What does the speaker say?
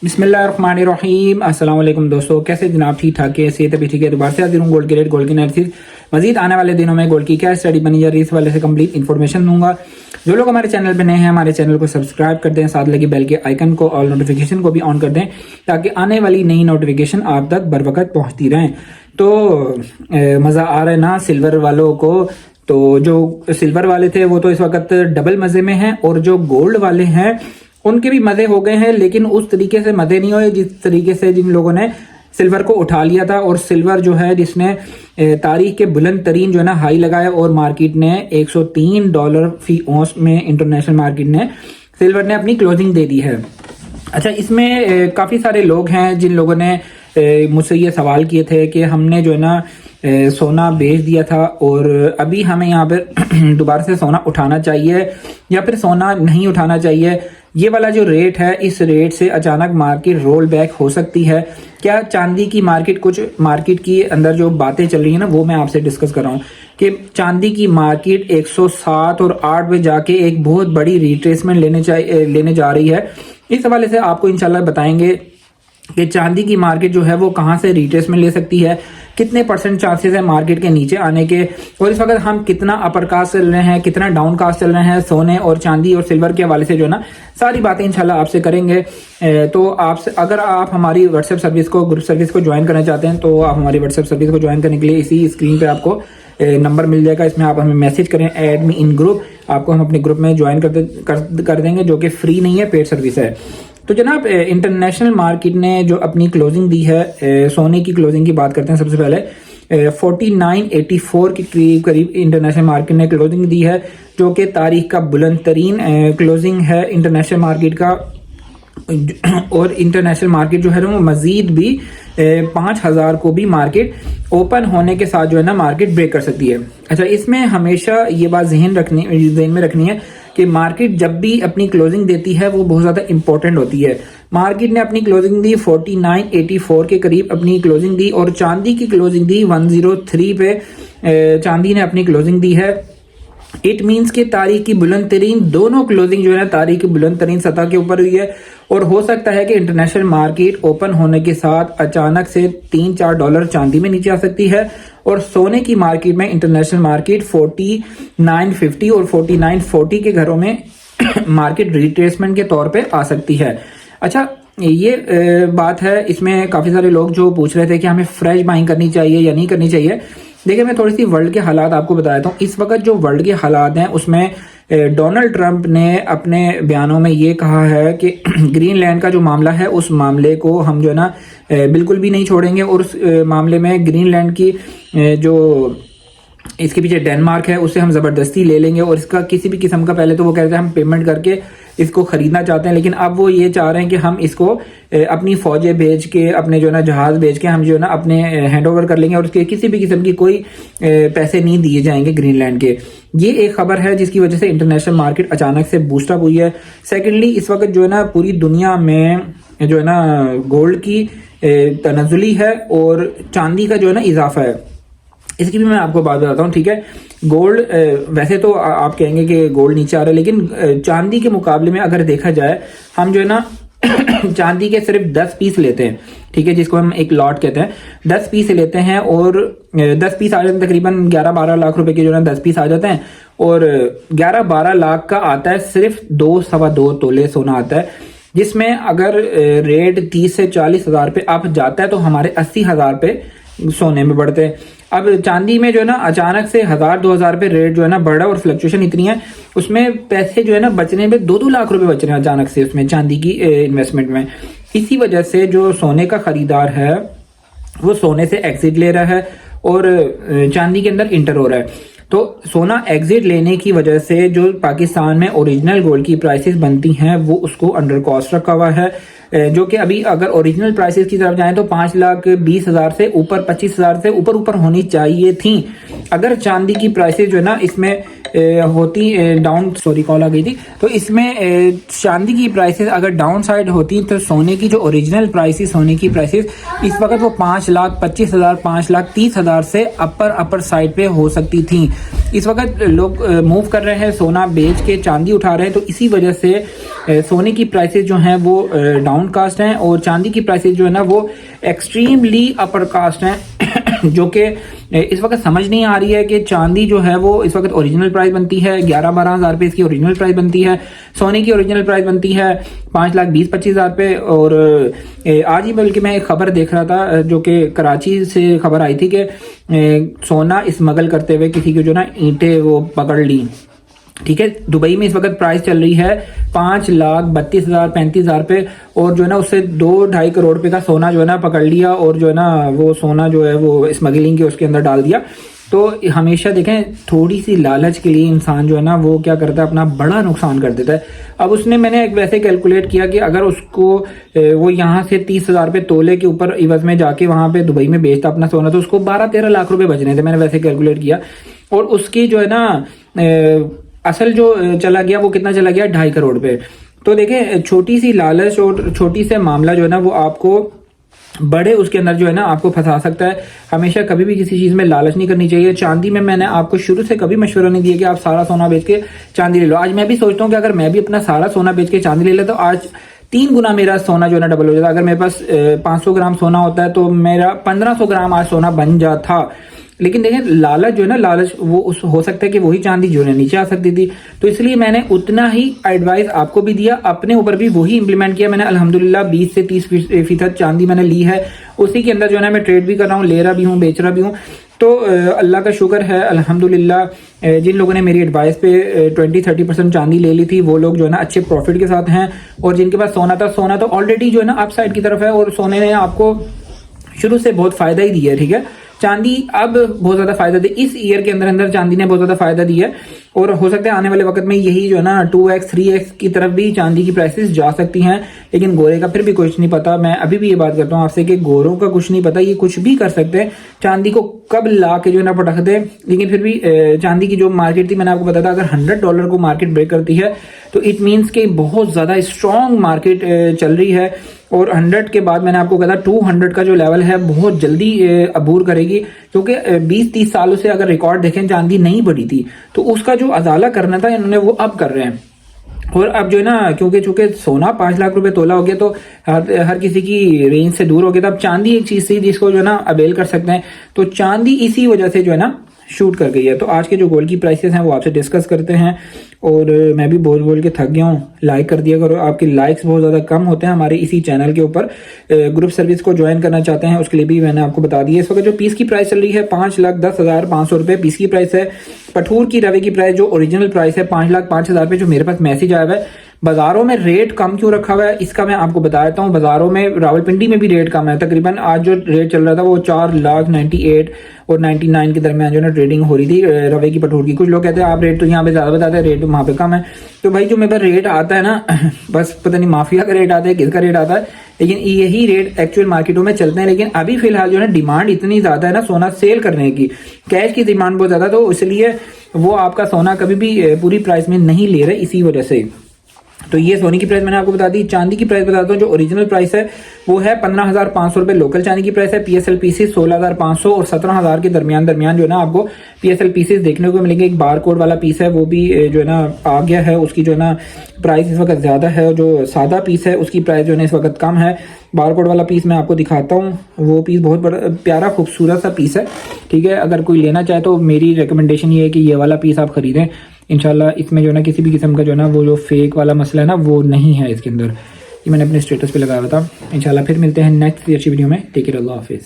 बिस्मिल्लाहिर्रहमानिर्रहीम। अस्सलाम वालेकुम दोस्तों, कैसे जनाब? ठीक ठाक है, सेहत अभी ठीक है। दोबारा से हाजिर हूँ गोल्ड के रेट, गोल्ड की एनालिसिस। मजीद आने वाले दिनों में गोल्ड की क्या स्टडी बनी जा रही है इस वाले से कंप्लीट इन्फॉर्मेशन दूंगा। जो लोग हमारे चैनल पे नए हैं, हमारे चैनल को सब्सक्राइब कर दें, साथ लगी बेल के आइकन को और नोटिफिकेशन को भी ऑन कर दें ताकि आने वाली नई नोटिफिकेशन आप तक बर वक्त पहुँचती रहें। तो मज़ा आ रहा है ना सिल्वर वालों को? तो जो सिल्वर वाले थे वो तो इस वक्त डबल मज़े में हैं, और जो गोल्ड वाले हैं उनके भी मजे हो गए हैं, लेकिन उस तरीके से मजे नहीं हुए जिस तरीके से जिन लोगों ने सिल्वर को उठा लिया था। और सिल्वर जो है जिसने तारीख के बुलंद तरीन जो है ना हाई लगाया, और मार्केट ने $103 फी औंस में इंटरनेशनल मार्केट ने सिल्वर ने अपनी क्लोजिंग दे दी है। अच्छा, इसमें काफ़ी सारे लोग हैं जिन लोगों ने मुझसे ये सवाल किए थे कि हमने जो है ना सोना बेच दिया था और अभी हमें यहाँ पर दोबारा से सोना उठाना चाहिए या फिर सोना नहीं उठाना चाहिए। ये वाला जो रेट है, इस रेट से अचानक मार्केट रोल बैक हो सकती है क्या? चांदी की मार्केट, कुछ मार्केट की अंदर जो बातें चल रही है ना वो मैं आपसे डिस्कस कर रहा हूँ कि चांदी की मार्केट 107 और 8 पे जाके एक बहुत बड़ी रिट्रेसमेंट लेने जा रही है। इस हवाले से आपको इंशाल्लाह बताएंगे कि चांदी की मार्केट जो है वो कहाँ से रिट्रेसमेंट ले सकती है, कितने परसेंट चांसेस है मार्केट के नीचे आने के, और इस वक्त हम कितना अपर कास्ट चल रहे हैं, कितना डाउन कास्ट चल रहे हैं सोने और चांदी और सिल्वर के हवाले से जो है ना सारी बातें इंशाल्लाह आपसे करेंगे। तो आपसे अगर आप हमारी व्हाट्सएप सर्विस को, ग्रुप सर्विस को ज्वाइन करना चाहते हैं तो आप हमारी व्हाट्सएप सर्विस को ज्वाइन करने के लिए इसी स्क्रीन पर आपको नंबर मिल जाएगा। इसमें आप हमें मैसेज करें ऐड मी इन ग्रुप, आपको हम अपने ग्रुप में ज्वाइन कर देंगे, जो कि फ्री नहीं है, पेड सर्विस है। तो जनाब, इंटरनेशनल मार्केट ने जो अपनी क्लोजिंग दी है, सोने की क्लोजिंग की बात करते हैं सबसे पहले। 4984 के करीब इंटरनेशनल मार्केट ने क्लोजिंग दी है, जो कि तारीख का बुलंद तरीन क्लोजिंग है इंटरनेशनल मार्केट का। और इंटरनेशनल मार्केट जो है वो मजीद भी 5000 को भी मार्केट ओपन होने के साथ जो है ना मार्केट ब्रेक कर सकती है। अच्छा, इसमें हमेशा ये बात जहन में रखनी है कि मार्केट जब भी अपनी क्लोजिंग देती है वो बहुत ज़्यादा इंपॉर्टेंट होती है। मार्केट ने अपनी क्लोजिंग दी 4984 के करीब अपनी क्लोजिंग दी, और चांदी की क्लोजिंग दी 103 पे चांदी ने अपनी क्लोजिंग दी है। इट मीन्स के तारीख की बुलंद तरीन दोनों क्लोजिंग जो है तारीख की बुलंद तरीन सतह के ऊपर हुई है, और हो सकता है कि इंटरनेशनल मार्केट ओपन होने के साथ अचानक से $3-4 चांदी में नीचे आ सकती है, और सोने की मार्केट में इंटरनेशनल मार्केट 4950 और 4940 के घरों में मार्केट रिट्रेसमेंट के तौर पे आ सकती है। अच्छा, ये बात है। इसमें काफ़ी सारे लोग जो पूछ रहे थे कि हमें फ्रेश बाइंग करनी चाहिए या नहीं करनी चाहिए। देखिए, मैं थोड़ी सी वर्ल्ड के हालात आपको बता देता हूँ। इस वक्त जो वर्ल्ड के हालात हैं उसमें डोनाल्ड ट्रंप ने अपने बयानों में ये कहा है कि ग्रीनलैंड का जो मामला है उस मामले को हम जो है ना बिल्कुल भी नहीं छोड़ेंगे, और उस मामले में ग्रीनलैंड की जो इसके पीछे डेनमार्क है उससे हम ज़बरदस्ती ले लेंगे, और इसका किसी भी किस्म का, पहले तो वो कहते हैं हम पेमेंट करके इसको ख़रीदना चाहते हैं, लेकिन अब वो ये चाह रहे हैं कि हम इसको अपनी फ़ौजें भेज के, अपने जो है ना जहाज़ भेज के हम जो है ना अपने हैंड ओवर कर लेंगे, और उसके किसी भी किस्म की कोई पैसे नहीं दिए जाएंगे ग्रीनलैंड के। ये एक खबर है जिसकी वजह से इंटरनेशनल मार्केट अचानक से बूस्टअप हुई है। सेकेंडली, इस वक्त जो है ना पूरी दुनिया में जो है ना गोल्ड की तनज़ुली है और चांदी का जो है ना इजाफा है। इसकी भी मैं आपको बात बताता हूँ, ठीक है। गोल्ड, वैसे तो आप कहेंगे कि गोल्ड नीचे आ रहा है, लेकिन चांदी के मुकाबले में अगर देखा जाए, हम जो है ना चांदी के सिर्फ 10 पीस लेते हैं, ठीक है, जिसको हम एक लॉट कहते हैं। 10 पीस लेते हैं और 10 पीस आ जाते हैं, तकरीबन 11-12 लाख रुपए के जो है ना 10 पीस आ जाते हैं, और 11-12 लाख का आता है सिर्फ 2-2.25 तोले सोना आता है, जिसमें अगर रेट 30 से 40 हज़ार पे अप जाता है तो हमारे 80,000 पे सोने में बढ़ते हैं। अब चांदी में जो है ना अचानक से 1000-2000 पे रेट जो है ना बढ़ रहा है, और फ्लक्चुएशन इतनी है, उसमें पैसे जो है ना बचने में 2-2 लाख रुपए बच रहे हैं अचानक से उसमें चांदी की इन्वेस्टमेंट में। इसी वजह से जो सोने का खरीदार है वो सोने से एग्जिट ले रहा है और चांदी के अंदर इंटर हो रहा है। तो सोना एग्जिट लेने की वजह से जो पाकिस्तान में ओरिजिनल गोल्ड की प्राइसेस बनती हैं वो उसको अंडर कॉस्ट रखा हुआ है, जो कि अभी अगर ओरिजिनल प्राइसेस की तरफ जाएं तो 5,20,000 से ऊपर, 25,000 से ऊपर होनी चाहिए थी। अगर चांदी की प्राइसेस जो है ना इसमें होती कॉल आ गई थी, तो इसमें चांदी की प्राइसेस अगर डाउन साइड होती तो सोने की जो ओरिजिनल प्राइसेस, सोने की प्राइसेस इस वक्त वो 5,25,000, 5,30,000 से अपर साइड पे हो सकती थी। इस वक्त लोग मूव कर रहे हैं, सोना बेच के चांदी उठा रहे हैं, तो इसी वजह से सोने की प्राइसेस जो हैं वो डाउन कास्ट हैं और चांदी की प्राइसेस जो है ना वो एक्सट्रीमली अपर कास्ट हैं जो कि इस वक्त समझ नहीं आ रही है कि चांदी जो है वो इस वक्त ओरिजिनल प्राइस बनती है 11-12 हज़ार रुपये, इसकी ओरिजिनल प्राइस बनती है। सोने की ओरिजिनल प्राइस बनती है 5,20,25 हज़ार रुपये। और आज ही बल्कि मैं एक खबर देख रहा था जो कि कराची से खबर आई थी कि सोना स्मगल करते हुए किसी की जो ना ईंटें वो पकड़ ली। ठीक है, दुबई में इस वक्त प्राइस चल रही है 5,32,000 35,000 रुपये और जो है ना उससे 2-2.5 करोड़ रुपए का सोना जो है ना पकड़ लिया और जो है ना वो सोना जो है वो स्मगलिंग के उसके अंदर डाल दिया। तो हमेशा देखें, थोड़ी सी लालच के लिए इंसान जो है ना वो क्या करता है, अपना बड़ा नुकसान कर देता है। अब उसने मैंने एक वैसे कैलकुलेट किया कि अगर उसको वो यहाँ से 30,000 रुपये तोले के ऊपर इवज में जाके वहां पे दुबई में बेचता अपना सोना, तो उसको 12-13 लाख रुपए बचने थे। मैंने वैसे कैलकुलेट किया और उसकी जो है ना असल जो चला गया वो कितना चला गया, 2.5 करोड़ रुपए। तो देखें, छोटी सी लालच और छोटी से मामला जो है ना वो आपको बड़े उसके अंदर जो है ना आपको फंसा सकता है। हमेशा कभी भी किसी चीज में लालच नहीं करनी चाहिए। चांदी में मैंने आपको शुरू से कभी मशवरा नहीं दिया कि आप सारा सोना बेच के चांदी ले लो। आज मैं भी सोचता हूँ कि अगर मैं भी अपना सारा सोना बेच के चांदी ले लेता तो आज 3 गुना मेरा सोना जो है ना डबल हो जाता। अगर मेरे पास 500 ग्राम सोना होता है तो मेरा 1500 ग्राम आज सोना बन जाता। लेकिन देखें, लालच जो है ना, लालच वो हो सकता है कि वही चांदी जो है नीचे आ सकती थी। तो इसलिए मैंने उतना ही एडवाइस आपको भी दिया, अपने ऊपर भी वही इंप्लीमेंट किया। मैंने अल्हम्दुलिल्लाह 20 से 30% चांदी मैंने ली है। उसी के अंदर जो है ना मैं ट्रेड भी कर रहा हूँ, ले रहा भी हूँ, बेच रहा भी हूँ। तो अल्लाह का शुक्र है अल्हम्दुलिल्लाह। जिन लोगों ने मेरी एडवाइस पे 20-30% चांदी ले ली थी वो लोग जो है ना अच्छे प्रॉफिट के साथ हैं। और जिनके पास सोना था, सोना तो ऑलरेडी जो है ना अप साइड की तरफ है और सोने ने आपको शुरू से बहुत फायदा ही दिया है। ठीक है, चांदी अब बहुत ज्यादा फायदा दी, इस ईयर के अंदर अंदर चांदी ने बहुत ज्यादा फायदा दिया है और हो सकता है आने वाले वक्त में यही जो है ना 2x 3x की तरफ भी चांदी की प्राइसेस जा सकती हैं। लेकिन गोरे का फिर भी कुछ नहीं पता। मैं अभी भी ये बात करता हूँ आपसे कि गोरों का कुछ नहीं पता, ये कुछ भी कर सकते हैं। चांदी को कब ला के जो है ना पटक दे। लेकिन फिर भी चांदी की जो मार्केट थी, मैंने आपको बताया था, अगर $100 को मार्केट ब्रेक करती है तो इट मीन्स कि बहुत ज्यादा स्ट्रॉन्ग मार्केट चल रही है। और 100 के बाद मैंने आपको कहा था 200 का जो लेवल है बहुत जल्दी अबूर करेगी, क्योंकि 20-30 सालों से अगर रिकॉर्ड देखें चांदी नहीं बढ़ी थी, तो उसका जो अजाला करना था इन्होंने वो अब कर रहे हैं। और अब जो है ना, क्योंकि चूंकि सोना 5 लाख रुपए तोला हो गया तो हर किसी की रेंज से दूर हो गया था। अब चांदी एक चीज थी जिसको जो है ना अवेल कर सकते हैं, तो चांदी इसी वजह से जो है ना शूट कर गई है। तो आज के जो गोल्ड की प्राइसेस हैं वो आपसे डिस्कस करते हैं। और मैं भी बोल बोल के थक गया हूँ। लाइक कर दिया करो, आपके लाइक्स बहुत ज़्यादा कम होते हैं हमारे इसी चैनल के ऊपर। ग्रुप सर्विस को ज्वाइन करना चाहते हैं उसके लिए भी मैंने आपको बता दिया। इस वक्त जो पीस की प्राइस चल रही है 5,10,500 रुपये पीस की प्राइस है। पठूर की रवे की प्राइस जो ओरिजिनल प्राइस है 5,05,000 रुपये, जो मेरे पास मैसेज आया हुआ है। बाजारों में रेट कम क्यों रखा हुआ है इसका मैं आपको बता देता हूँ। बाजारों में रावलपिंडी में भी रेट कम है। तकरीबन आज जो रेट चल रहा था वो 4,98,000 और 99 के दरमियान जो है ना ट्रेडिंग हो रही थी रवे की पठूर की। कुछ लोग कहते हैं आप रेट तो यहाँ पे ज्यादा बताते हैं, रेट वहाँ पे कम है। तो भाई जो मेरे पास रेट आता है ना बस पता नहीं माफिया का रेट आता है, किसका रेट आता है, लेकिन यही रेट एक्चुअल मार्केटों में चलते हैं। लेकिन अभी फिलहाल जो है ना डिमांड इतनी ज्यादा है ना सोना सेल करने की, कैश की डिमांड बहुत ज्यादा, तो इसलिए वो आपका सोना कभी भी पूरी प्राइस में नहीं ले रहे इसी वजह से। तो ये सोने की प्राइस मैंने आपको बता दी। चांदी की प्राइस बताता हूँ। जो ओरिजिनल प्राइस है वो है 15,500 रुपए लोकल चांदी की प्राइस है। पीएसएल पीसेस 16,500 और 17,000 के दरमियान जो है ना आपको पीएसएल पीसेस देखने को मिलेंगे। एक बार कोड वाला पीस है वो भी जो है ना आ गया है, उसकी जो है ना प्राइस इस वक्त ज्यादा है। और जो सादा पीस है उसकी प्राइस जो है इस वक्त कम है। बार कोड वाला पीस मैं आपको दिखाता हूँ, वो पीस बहुत बड़ा प्यारा खूबसूरत सा पीस है। ठीक है, अगर कोई लेना चाहे तो मेरी रिकमेंडेशन ये है कि ये वाला पीस आप खरीदें। इंशाल्लाह इसमें जो है ना किसी भी किस्म का जो है ना वो जो फेक वाला मसला है ना वो नहीं है इसके अंदर। ये मैंने अपने स्टेटस पे लगाया हुआ था। इंशाल्लाह फिर मिलते हैं नेक्स्ट अच्छी वीडियो में। टेक केयर, अल्लाह हाफिज़।